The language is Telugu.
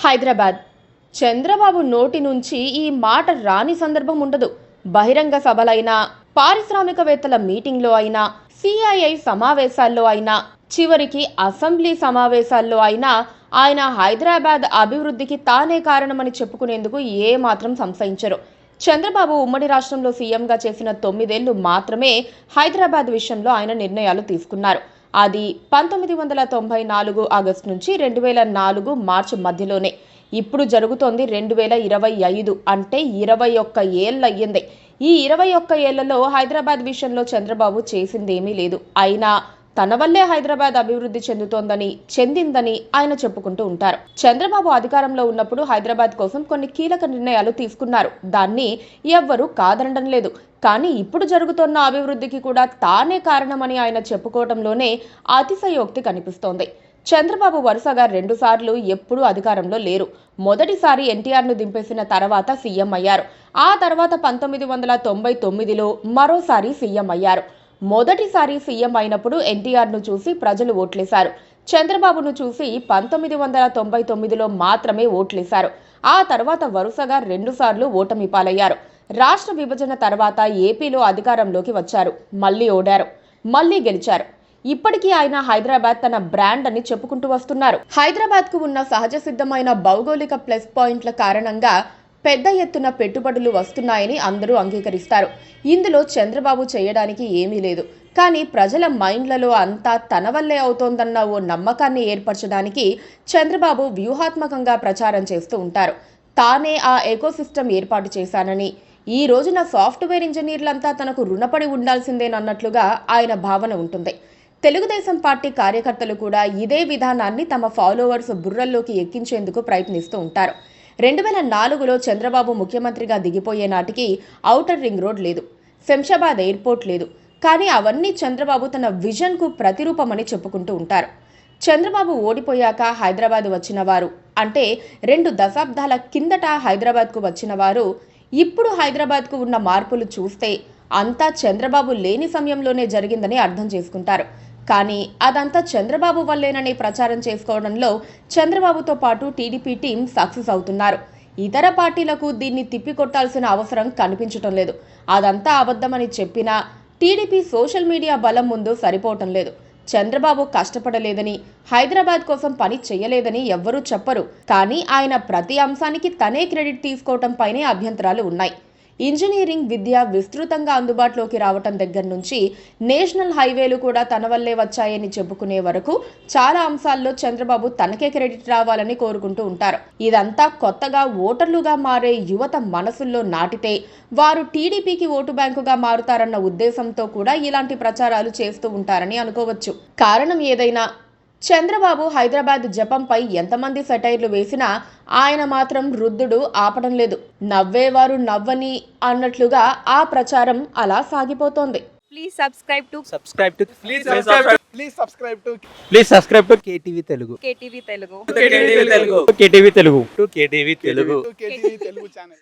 హైదరాబాద్ చంద్రబాబు నోటి నుంచి ఈ మాట రాని సందర్భం ఉండదు. బహిరంగ సభలైనా, పారిశ్రామికవేత్తల మీటింగ్లో అయినా, సిఐఐ సమావేశాల్లో అయినా, చివరికి అసెంబ్లీ సమావేశాల్లో అయినా ఆయన హైదరాబాద్ అభివృద్ధికి తానే కారణమని చెప్పుకునేందుకు ఏమాత్రం సంశయించరు. చంద్రబాబు ఉమ్మడి రాష్ట్రంలో సీఎంగా చేసిన 9 ఏళ్లు మాత్రమే హైదరాబాద్ విషయంలో ఆయన నిర్ణయాలు తీసుకున్నారు. అది 1994 ఆగస్టు నుంచి 2004 మార్చి మధ్యలోనే. ఇప్పుడు జరుగుతోంది 2025, అంటే 21 ఏళ్ళయ్యింది. ఈ 21 ఏళ్లలో హైదరాబాద్ విషయంలో చంద్రబాబు చేసిందేమీ లేదు. అయినా తన వల్లే హైదరాబాద్ అభివృద్ధి చెందిందని ఆయన చెప్పుకుంటూ ఉంటారు. చంద్రబాబు అధికారంలో ఉన్నప్పుడు హైదరాబాద్ కోసం కొన్ని కీలక నిర్ణయాలు తీసుకున్నారు. దాన్ని ఎవ్వరూ కాదనడం లేదు. కానీ ఇప్పుడు జరుగుతున్న అభివృద్ధికి కూడా తానే కారణమని ఆయన చెప్పుకోవడంలోనే అతిశయోక్తి కనిపిస్తోంది. చంద్రబాబు వరుసగా 2 సార్లు ఎప్పుడూ అధికారంలో లేరు. మొదటిసారి ఎన్టీఆర్ను దింపేసిన తర్వాత సీఎం అయ్యారు. ఆ తర్వాత 1999లో మరోసారి సీఎం అయ్యారు. మొదటిసారి సీఎం అయినప్పుడు ఎన్టీఆర్ను చూసి ప్రజలు ఓట్లేశారు. చంద్రబాబును చూసి 1999లో మాత్రమే ఓట్లేశారు. ఆ తర్వాత వరుసగా 2 సార్లు ఓటమి పాలయ్యారు. రాష్ట్ర విభజన తర్వాత ఏపీలో అధికారంలోకి వచ్చారు. మళ్లీ ఓడారు, మళ్లీ గెలిచారు. ఇప్పటికీ ఆయన హైదరాబాద్ తన బ్రాండ్ అని చెప్పుకుంటూ వస్తున్నారు. హైదరాబాద్ కు ఉన్న సహజ సిద్ధమైన భౌగోళిక ప్లస్ పాయింట్ల కారణంగా పెద్ద ఎత్తున పెట్టుబడులు వస్తున్నాయని అందరూ అంగీకరిస్తారు. ఇందులో చంద్రబాబు చేయడానికి ఏమీ లేదు. కానీ ప్రజల మైండ్లలో అంతా తన వల్లే అవుతోందన్న ఓ నమ్మకాన్ని ఏర్పరచడానికి చంద్రబాబు వ్యూహాత్మకంగా ప్రచారం చేస్తూ ఉంటారు. తానే ఆ ఎకోసిస్టమ్ ఏర్పాటు చేశానని, ఈ రోజున సాఫ్ట్వేర్ ఇంజనీర్లంతా తనకు రుణపడి ఉండాల్సిందేనన్నట్లుగా ఆయన భావన ఉంటుంది. తెలుగుదేశం పార్టీ కార్యకర్తలు కూడా ఇదే విధానాన్ని తమ ఫాలోవర్స్ బుర్రల్లోకి ఎక్కించేందుకు ప్రయత్నిస్తూ ఉంటారు. 2004లో చంద్రబాబు ముఖ్యమంత్రిగా దిగిపోయే నాటికి ఔటర్ రింగ్ రోడ్ లేదు, శంషాబాద్ ఎయిర్పోర్ట్ లేదు. కానీ అవన్నీ చంద్రబాబు తన విజన్కు ప్రతిరూపమని చెప్పుకుంటూ ఉంటారు. చంద్రబాబు ఓడిపోయాక హైదరాబాద్ వచ్చిన వారు, అంటే 2 దశాబ్దాల కిందట హైదరాబాద్కు వచ్చిన వారు, ఇప్పుడు హైదరాబాద్కు ఉన్న మార్పులు చూస్తే అంతా చంద్రబాబు లేని సమయంలోనే జరిగిందని అర్థం చేసుకుంటారు. కానీ అదంతా చంద్రబాబు వల్లేనని ప్రచారం చేసుకోవడంలో చంద్రబాబుతో పాటు టీడీపీ టీం సక్సెస్ అవుతున్నారు. ఇతర పార్టీలకు దీన్ని తిప్పికొట్టాల్సిన అవసరం కనిపించటం లేదు. అదంతా అబద్ధమని చెప్పినా టీడీపీ సోషల్ మీడియా బలం ముందు సరిపోవటం లేదు. చంద్రబాబు కష్టపడలేదని, హైదరాబాద్ కోసం పని చేయలేదని ఎవ్వరూ చెప్పరు. కానీ ఆయన ప్రతి అంశానికి తనే క్రెడిట్ తీసుకోవటం పైనే అభ్యంతరాలు ఉన్నాయి. ఇంజనీరింగ్ విద్య విస్తృతంగా అందుబాటులోకి రావటం దగ్గర నుంచి నేషనల్ హైవేలు కూడా తన వల్లే వచ్చాయని చెప్పుకునే వరకు చాలా అంశాల్లో చంద్రబాబు తనకే క్రెడిట్ రావాలని కోరుకుంటూ ఉంటారు. ఇదంతా కొత్తగా ఓటర్లుగా మారే యువత మనసుల్లో నాటితే వారు టీడీపీకి ఓటు బ్యాంకుగా మారుతారన్న ఉద్దేశంతో కూడా ఇలాంటి ప్రచారాలు చేస్తూ ఉంటారని అనుకోవచ్చు. కారణం ఏదైనా చంద్రబాబు హైదరాబాద్ జపంపై ఎంతమంది సెటైర్లు వేసినా ఆయన మాత్రం రుద్దుడు ఆపడం లేదు. నవ్వేవారు నవ్వని అన్నట్లుగా ఆ ప్రచారం అలా సాగిపోతోంది. Please subscribe to KTV Telugu. KTV Telugu. KTV Telugu channel.